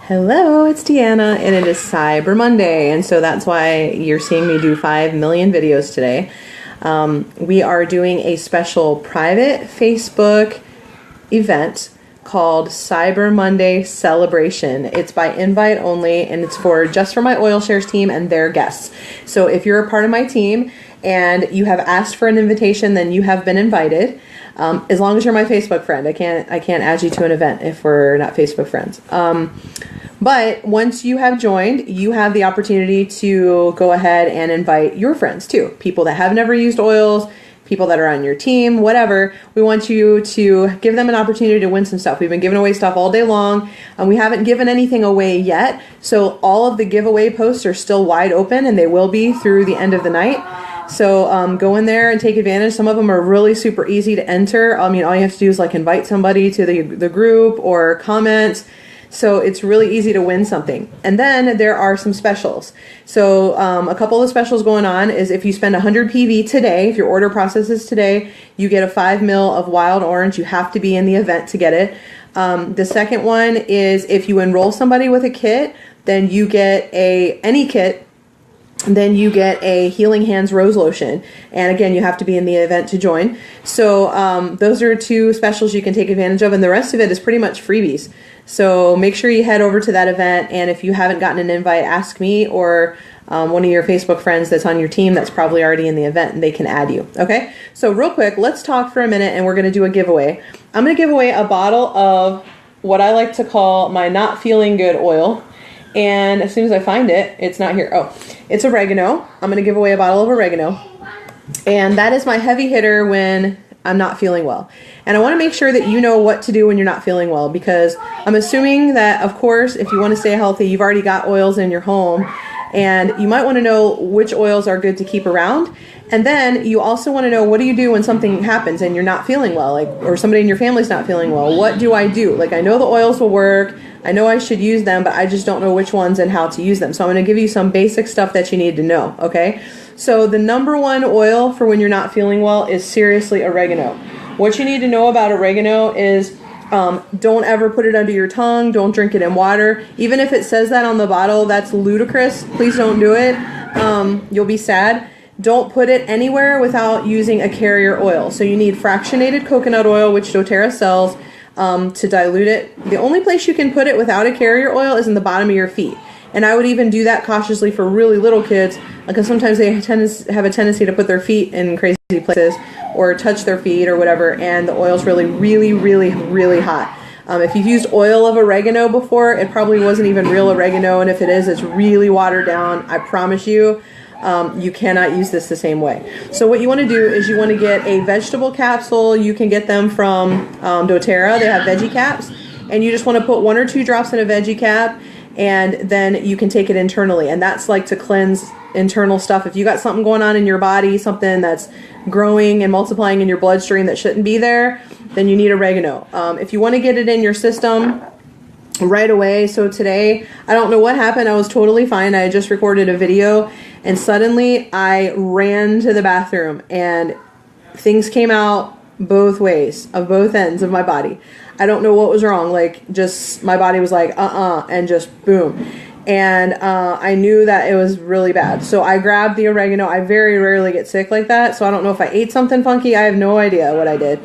Hello, it's Deanna, and it is Cyber Monday, and so that's why you're seeing me do 5 million videos today. We are doing a special private Facebook event called Cyber Monday Celebration. It's by invite only, and it's just for my Oil Shares team and their guests. So if you're a part of my team and you have asked for an invitation, then you have been invited. As long as you're my Facebook friend. I can't add you to an event if we're not Facebook friends. But once you have joined, you have the opportunity to go ahead and invite your friends too. People that have never used oils, people that are on your team, whatever. We want you to give them an opportunity to win some stuff. We've been giving away stuff all day long, and we haven't given anything away yet. So all of the giveaway posts are still wide open, and they will be through the end of the night. So go in there and take advantage. Some of them are really super easy to enter. I mean, all you have to do is like invite somebody to the group or comment. So it's really easy to win something. And then there are some specials. So a couple of specials going on is if you spend 100 PV today, if your order processes today, you get a 5 ml of wild orange. You have to be in the event to get it. The second one is if you enroll somebody with a kit, then you get any kit. Then you get a Healing Hands Rose Lotion. And again, you have to be in the event to join. So those are two specials you can take advantage of. And the rest of it is pretty much freebies. So make sure you head over to that event. And if you haven't gotten an invite, ask me or one of your Facebook friends that's on your team that's probably already in the event, and they can add you. Okay? So real quick, let's talk for a minute, and we're going to do a giveaway. I'm going to give away a bottle of what I like to call my Not Feeling Good oil. And as soon as I find it, it's not here. Oh, it's oregano. I'm going to give away a bottle of oregano. And that is my heavy hitter when I'm not feeling well. And I want to make sure that you know what to do when you're not feeling well, because I'm assuming that, of course, if you want to stay healthy, you've already got oils in your home. And you might want to know which oils are good to keep around. And then you also want to know, what do you do when something happens and you're not feeling well, or somebody in your family's not feeling well? What do I do? I know the oils will work. I know I should use them, but I just don't know which ones and how to use them. So I'm going to give you some basic stuff that you need to know, okay? So the number one oil for when you're not feeling well is seriously oregano. What you need to know about oregano is don't ever put it under your tongue. Don't drink it in water. Even if it says that on the bottle, that's ludicrous. Please don't do it. You'll be sad. Don't put it anywhere without using a carrier oil. So you need fractionated coconut oil, which doTERRA sells, to dilute it. The only place you can put it without a carrier oil is in the bottom of your feet. And I would even do that cautiously for really little kids, because sometimes they have a tendency to put their feet in crazy places or touch their feet or whatever, and the oil's really, really, really, really hot. If you've used oil of oregano before, it probably wasn't even real oregano, and if it is, it's really watered down. I promise you. You cannot use this the same way. So what you want to do is you want to get a vegetable capsule. You can get them from doTERRA. They have veggie caps. And you just want to put 1 or 2 drops in a veggie cap, and then you can take it internally. And that's like to cleanse internal stuff. If you got something going on in your body, something that's growing and multiplying in your bloodstream that shouldn't be there, then you need oregano. If you want to get it in your system right away. So today, I don't know what happened. I was totally fine. I had just recorded a video, and suddenly I ran to the bathroom, and things came out both ways, of both ends of my body. I don't know what was wrong. Just my body was like, and just boom. And I knew that it was really bad. So I grabbed the oregano. I very rarely get sick like that. So I don't know if I ate something funky. I have no idea what I did.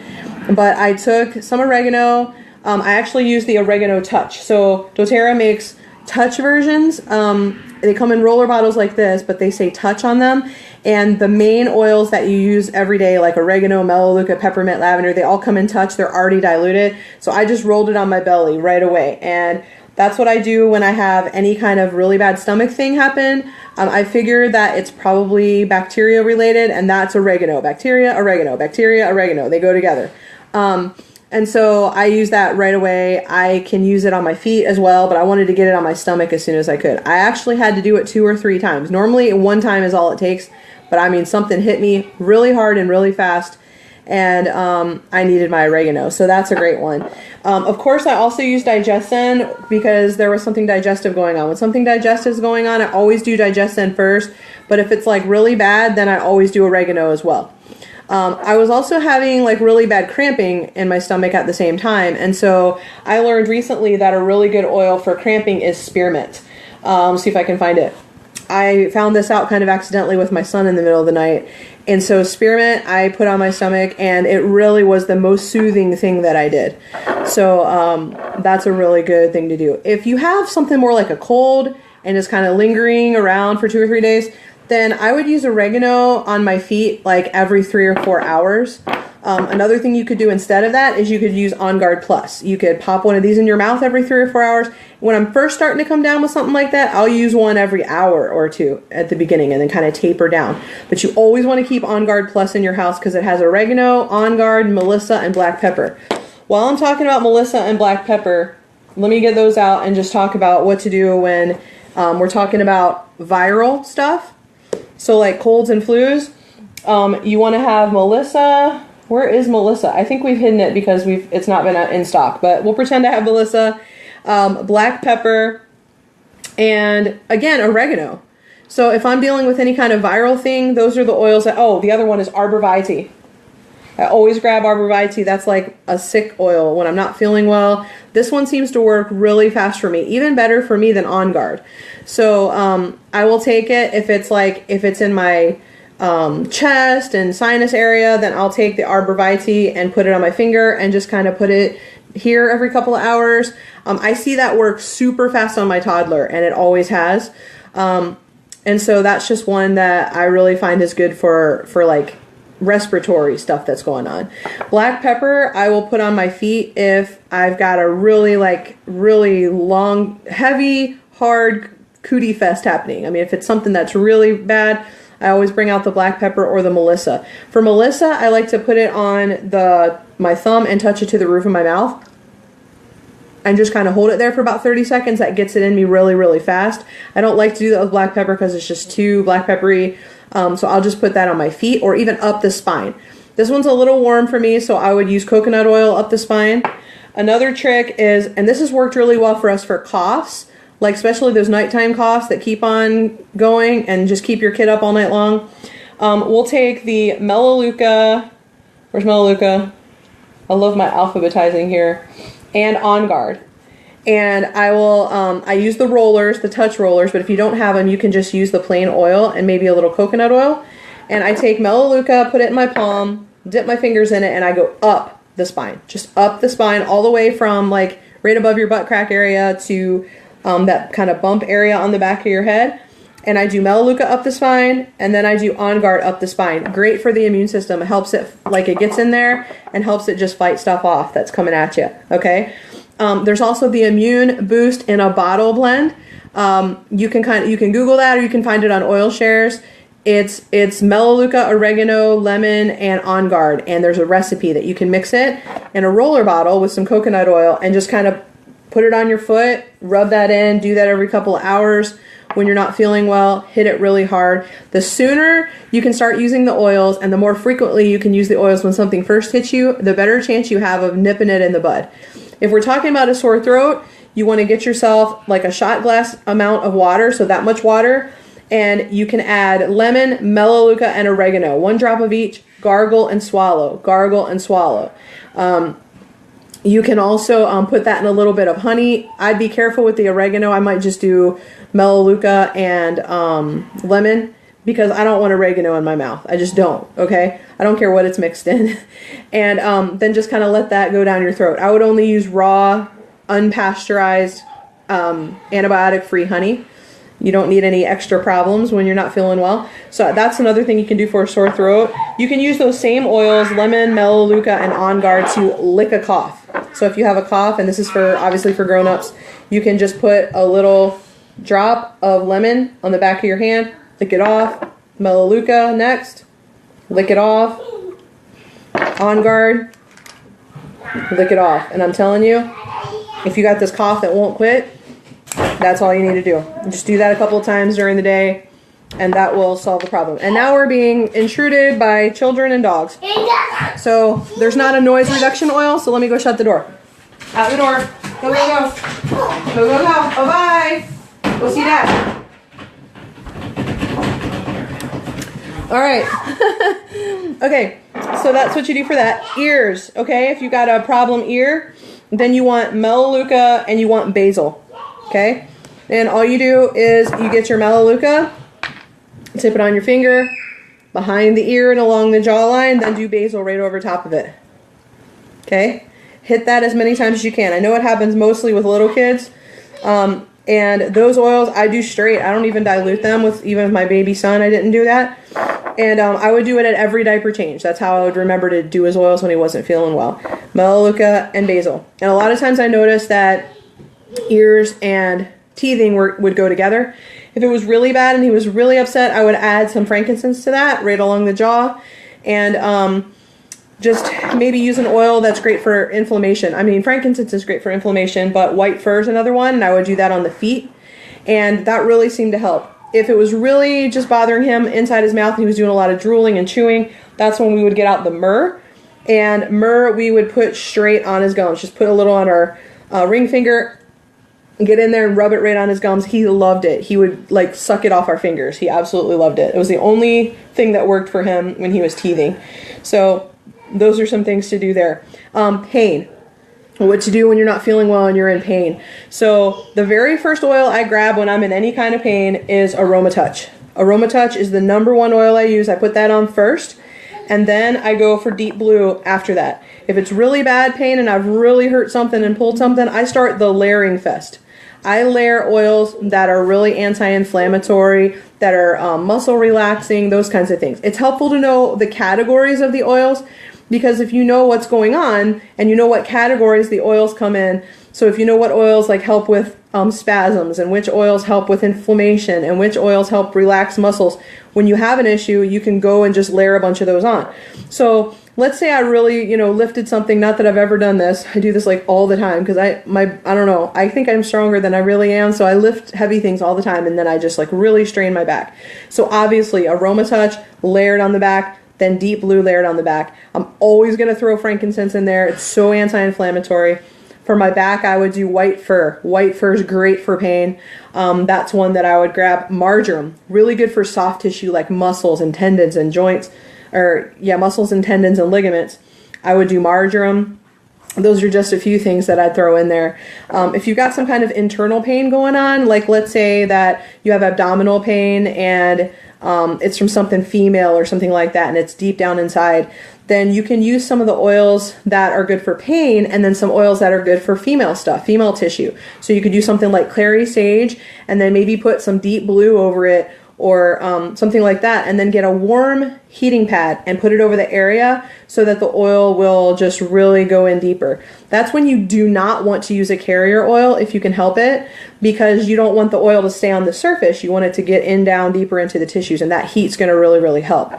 But I took some oregano. I actually used the Oregano Touch. So doTERRA makes touch versions. They come in roller bottles like this, but they say touch on them. And the main oils that you use every day, like oregano, melaleuca, peppermint, lavender, they all come in touch. They're already diluted. So I just rolled it on my belly right away. And that's what I do when I have any kind of really bad stomach thing happen. I figure that it's probably bacteria related, and that's oregano. Bacteria, oregano, bacteria, oregano. They go together. And so I use that right away. I can use it on my feet as well, but I wanted to get it on my stomach as soon as I could. I actually had to do it 2 or 3 times. Normally 1 time is all it takes, but I mean, something hit me really hard and really fast. and I needed my oregano. So that's a great one. Of course, I also use Digestin because there was something digestive going on. When something digestive is going on, I always do Digestin first. But if it's like really bad, then I always do oregano as well. I was also having like really bad cramping in my stomach at the same time. And so I learned recently that a really good oil for cramping is spearmint. See if I can find it. I found this out kind of accidentally with my son in the middle of the night. And so spearmint I put on my stomach, and it really was the most soothing thing that I did. So that's a really good thing to do. If you have something more like a cold and is kind of lingering around for 2 or 3 days, then I would use oregano on my feet like every 3 or 4 hours. Another thing you could do instead of that is you could use On Guard Plus. You could pop one of these in your mouth every 3 or 4 hours. When I'm first starting to come down with something like that, I'll use one every hour or two at the beginning and then kind of taper down. But you always want to keep On Guard Plus in your house because it has oregano, On Guard, Melissa, and black pepper. While I'm talking about Melissa and black pepper, let me get those out and just talk about what to do when we're talking about viral stuff. So like colds and flus, you want to have Melissa. Where is Melissa? I think we've hidden it because it's not been in stock, but we'll pretend to have Melissa, black pepper, and again, oregano. So if I'm dealing with any kind of viral thing, those are the oils that, the other one is Arbor Vitae. I always grab Arbor Vitae. That's like a sick oil when I'm not feeling well. This one seems to work really fast for me, even better for me than On Guard. So I will take it if it's in my chest and sinus area, then I'll take the Arbor Vitae and put it on my finger and just kind of put it here every couple of hours. I see that work super fast on my toddler, and it always has. And so that's just one that I really find is good for like respiratory stuff that's going on. Black pepper I will put on my feet if I've got a really long, heavy, hard cootie fest happening. I mean, if it's something that's really bad, I always bring out the black pepper or the Melissa. For Melissa, I like to put it on my thumb and touch it to the roof of my mouth and just kind of hold it there for about 30 seconds. That gets it in me really, really fast. I don't like to do that with black pepper because it's just too black peppery. So I'll just put that on my feet or even up the spine. This one's a little warm for me, so I would use coconut oil up the spine. Another trick is, and this has worked really well for us for coughs, like especially those nighttime coughs that keep on going and just keep your kid up all night long. We'll take the Melaleuca. Where's Melaleuca? I love my alphabetizing here. And On Guard. And I use the rollers, the touch rollers, but if you don't have them, you can just use the plain oil and maybe a little coconut oil. And I take Melaleuca, put it in my palm, dip my fingers in it, and I go up the spine. Just up the spine all the way from like right above your butt crack area to that kind of bump area on the back of your head. And I do Melaleuca up the spine, and then I do On Guard up the spine. Great for the immune system. It helps it, like it gets in there and helps it just fight stuff off that's coming at you, okay? There's also the Immune Boost in a Bottle blend. You can Google that, or you can find it on Oil Shares. It's Melaleuca, oregano, lemon, and On Guard. And there's a recipe that you can mix it in a roller bottle with some coconut oil and just kind of put it on your foot, rub that in, do that every couple of hours. When you're not feeling well, hit it really hard. The sooner you can start using the oils and the more frequently you can use the oils when something first hits you, the better chance you have of nipping it in the bud. If we're talking about a sore throat, you want to get yourself like a shot glass amount of water, so that much water, and you can add lemon, Melaleuca, and oregano. 1 drop of each, gargle and swallow, gargle and swallow. You can also put that in a little bit of honey. I'd be careful with the oregano. I might just do Melaleuca and lemon because I don't want oregano in my mouth. I just don't, okay? I don't care what it's mixed in. And then just kind of let that go down your throat. I would only use raw, unpasteurized, antibiotic-free honey. You don't need any extra problems when you're not feeling well. So that's another thing you can do for a sore throat. You can use those same oils, lemon, Melaleuca, and On Guard, to lick a cough. So if you have a cough, and this is obviously for grown-ups, you can just put a little drop of lemon on the back of your hand, lick it off. Melaleuca next, lick it off. On Guard, lick it off. And I'm telling you, if you got this cough that won't quit, that's all you need to do. Just do that a couple of times during the day. and that will solve the problem. And now we're being intruded by children and dogs. So there's not a noise reduction oil, so let me go shut the door. Out the door. Go, go, go. Go, go, go. Bye-bye. Go see Dad. All right. Okay, so that's what you do for that. Ears, okay? If you got a problem ear, then you want Melaleuca and you want basil, okay? And all you do is you get your Melaleuca, tip it on your finger, behind the ear and along the jawline, then do basil right over top of it, okay? Hit that as many times as you can. I know it happens mostly with little kids, and those oils I do straight. I don't even dilute them with even my baby son. I didn't do that. And I would do it at every diaper change. That's how I would remember to do his oils when he wasn't feeling well. Melaleuca and basil. And a lot of times I noticed that ears and teething would go together. If it was really bad and he was really upset, I would add some frankincense to that right along the jaw. And just maybe use an oil that's great for inflammation. I mean, frankincense is great for inflammation, but white fir is another one, and I would do that on the feet. And that really seemed to help. If it was really just bothering him inside his mouth and he was doing a lot of drooling and chewing, that's when we would get out the myrrh. And myrrh we would put straight on his gums. Just put a little on our ring finger, get in there and rub it right on his gums. He loved it. He would like suck it off our fingers. He absolutely loved it. It was the only thing that worked for him when he was teething. So those are some things to do there. Pain. What to do when you're not feeling well and you're in pain. So the very first oil I grab when I'm in any kind of pain is AromaTouch. AromaTouch is the #1 oil I use. I put that on first, and then I go for Deep Blue after that. If it's really bad pain and I've really hurt something and pulled something, I start the layering fest. I layer oils that are really anti-inflammatory, that are muscle relaxing, those kinds of things. It's helpful to know the categories of the oils, because if you know what's going on and you know what categories the oils come in, so if you know what oils like help with spasms and which oils help with inflammation and which oils help relax muscles, when you have an issue, you can go and just layer a bunch of those on. So let's say I really, lifted something, not that I've ever done this. I do this like all the time because I don't know, I think I'm stronger than I really am. So I lift heavy things all the time and then I just like really strain my back. So obviously AromaTouch layered on the back, then Deep Blue layered on the back. I'm always going to throw frankincense in there. It's so anti-inflammatory. For my back, I would do white fir. White fir is great for pain. That's one that I would grab. Marjoram, really good for soft tissue like muscles and tendons and joints, muscles and tendons and ligaments. I would do marjoram. Those are just a few things that I'd throw in there. If you've got some kind of internal pain going on, like let's say that you have abdominal pain and it's from something female or something like that and it's deep down inside, then you can use some of the oils that are good for pain and then some oils that are good for female stuff, female tissue. So you could use something like clary sage and then maybe put some Deep Blue over it or something like that, and then get a warm heating pad and put it over the area so that the oil will just really go in deeper. That's when you do not want to use a carrier oil if you can help it, because you don't want the oil to stay on the surface. You want it to get in down deeper into the tissues, and that heat's going to really, really help.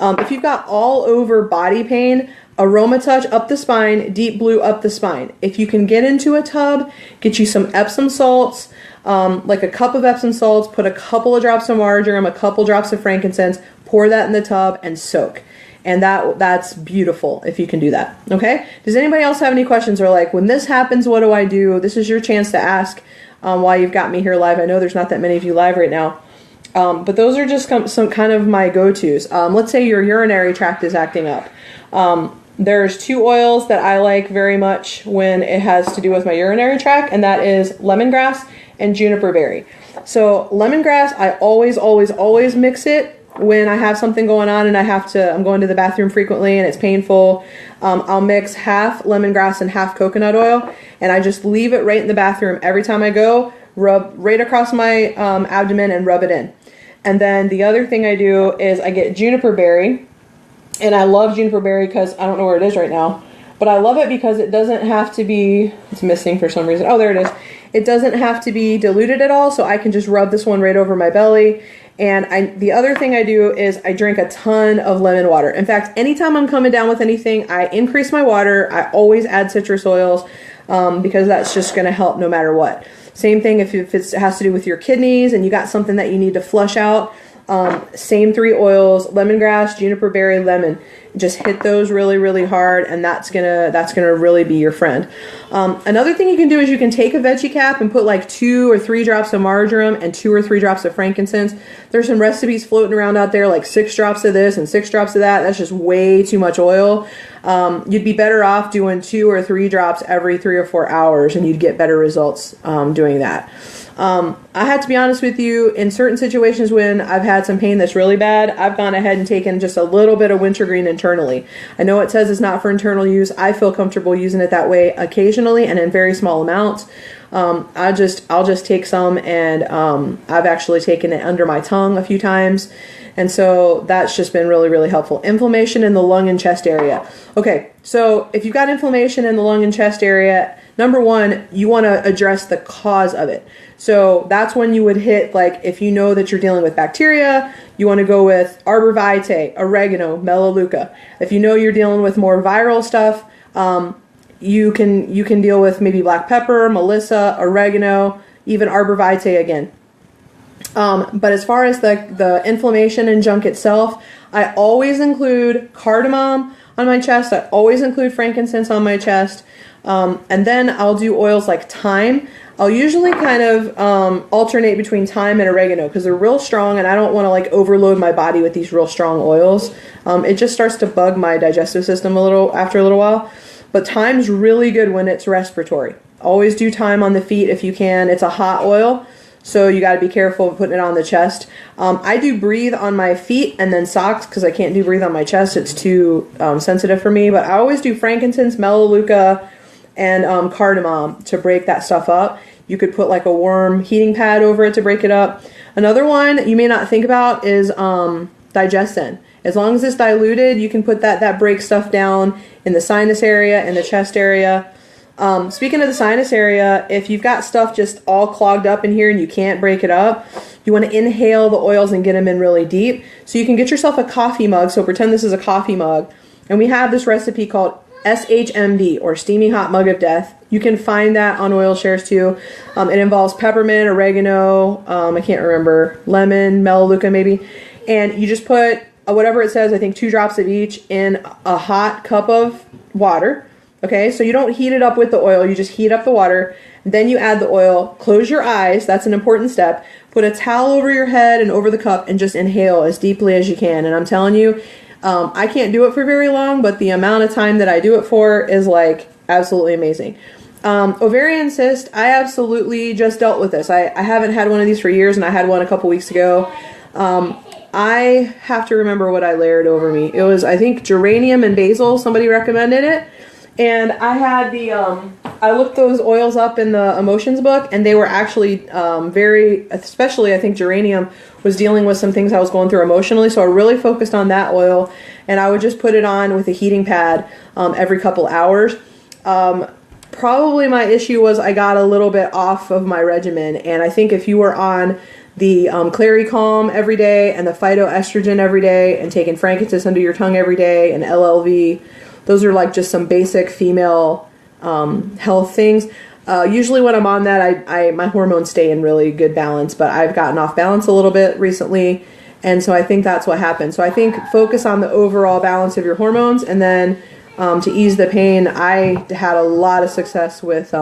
If you've got all over body pain, AromaTouch up the spine, Deep Blue up the spine. If you can get into a tub, get you some Epsom salts, like a cup of Epsom salts, put a couple of drops of marjoram, a couple drops of frankincense, pour that in the tub and soak. And that's beautiful if you can do that. Okay? Does anybody else have any questions, or like, when this happens, what do I do? This is your chance to ask while you've got me here live. I know there's not that many of you live right now. But those are just some kind of my go-tos. Let's say your urinary tract is acting up. There's 2 oils that I like very much when it has to do with my urinary tract, and that is lemongrass and juniper berry. So lemongrass, I always mix it when I have something going on and I'm going to the bathroom frequently and it's painful. I'll mix half lemongrass and half coconut oil, and I just leave it right in the bathroom every time I go, rub right across my abdomen and rub it in. And then the other thing I do is I get juniper berry, and I love juniper berry because I don't know where it is right now, but I love it because it doesn't have to be, it's missing for some reason. Oh, there it is. It doesn't have to be diluted at all, so I can just rub this one right over my belly. And the other thing I do is I drink a ton of lemon water. In fact, anytime I'm coming down with anything, I increase my water. I always add citrus oils because that's just going to help no matter what. Same thing if it has to do with your kidneys and you got something that you need to flush out. Same 3 oils: lemongrass, juniper berry, lemon. Just hit those really, really hard, and that's gonna really be your friend. Another thing you can do is you can take a veggie cap and put like 2 or 3 drops of marjoram and 2 or 3 drops of frankincense. There's some recipes floating around out there like 6 drops of this and 6 drops of that. That's just way too much oil. You'd be better off doing 2 or 3 drops every 3 or 4 hours, and you'd get better results doing that. I had to be honest with you, in certain situations when I've had some pain that's really bad, I've gone ahead and taken just a little bit of wintergreen internally. I know it says it's not for internal use. I feel comfortable using it that way occasionally and in very small amounts. I'll just take some, and I've actually taken it under my tongue a few times. And so that's just been really, really helpful. Inflammation in the lung and chest area. Okay, so if you've got inflammation in the lung and chest area, number one, you want to address the cause of it. So that's when you would hit, like, if you know that you're dealing with bacteria, you want to go with arbor vitae, oregano, melaleuca. If you know you're dealing with more viral stuff, you can deal with maybe black pepper, melissa, oregano, even arbor vitae again. But as far as the inflammation and junk itself, I always include cardamom on my chest. I always include frankincense on my chest. And then I'll do oils like thyme. I'll usually kind of alternate between thyme and oregano because they're real strong, and I don't want to like overload my body with these real strong oils. It just starts to bug my digestive system after a little while. But thyme's really good when it's respiratory. Always do thyme on the feet if you can. It's a hot oil, so you got to be careful of putting it on the chest. I do breathe on my feet and then socks because I can't do breathe on my chest. It's too sensitive for me. But I always do frankincense, melaleuca, and cardamom to break that stuff up. You could put like a warm heating pad over it to break it up. Another one you may not think about is Digestin. As long as it's diluted, you can put that breaks stuff down in the sinus area, in the chest area. Speaking of the sinus area, if you've got stuff just all clogged up in here and you can't break it up, you want to inhale the oils and get them in really deep. So you can get yourself a coffee mug. So pretend this is a coffee mug. And we have this recipe called SHMD, or Steamy Hot Mug of Death. You can find that on Oil Shares too. It involves peppermint, oregano, I can't remember, lemon, melaleuca maybe. And you just put whatever it says, I think 2 drops of each in a hot cup of water. Okay, so you don't heat it up with the oil, you just heat up the water. Then you add the oil, close your eyes, that's an important step. Put a towel over your head and over the cup and just inhale as deeply as you can. And I'm telling you, I can't do it for very long, but the amount of time that I do it for is like absolutely amazing. Ovarian cyst, I absolutely just dealt with this. I haven't had one of these for years, and I had one a couple weeks ago. I have to remember what I layered over me. It was, I think, geranium and basil. Somebody recommended it. And I had I looked those oils up in the emotions book, and they were actually especially I think geranium was dealing with some things I was going through emotionally. So I really focused on that oil, and I would just put it on with a heating pad every couple hours. Probably my issue was I got a little bit off of my regimen, and I think if you were on the Clary-Calm every day and the phytoestrogen every day and taking frankincense under your tongue every day and LLV, those are like just some basic female health things. Usually when I'm on that, my hormones stay in really good balance, but I've gotten off balance a little bit recently, and so I think that's what happened. So I think focus on the overall balance of your hormones, and then to ease the pain, I had a lot of success with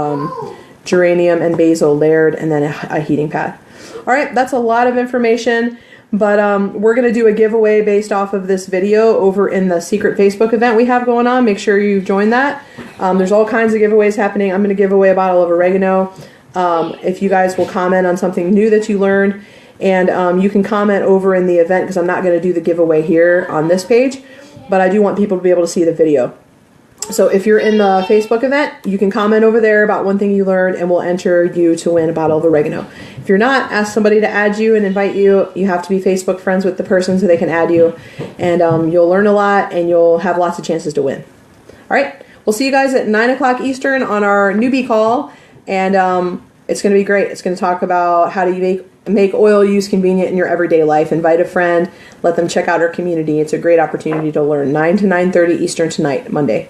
geranium and basil layered and then a heating pad. All right, that's a lot of information, but we're going to do a giveaway based off of this video over in the secret Facebook event we have going on. Make sure you join that. There's all kinds of giveaways happening. I'm going to give away a bottle of oregano if you guys will comment on something new that you learned. And you can comment over in the event because I'm not going to do the giveaway here on this page, but I do want people to be able to see the video. So if you're in the Facebook event, you can comment over there about one thing you learned, and we'll enter you to win a bottle of oregano. If you're not, ask somebody to add you and invite you. You have to be Facebook friends with the person so they can add you, and you'll learn a lot, and you'll have lots of chances to win. All right, we'll see you guys at 9 o'clock Eastern on our newbie call, and it's going to be great. It's going to talk about how to make oil use convenient in your everyday life. Invite a friend. Let them check out our community. It's a great opportunity to learn. 9 to 9:30 Eastern tonight, Monday.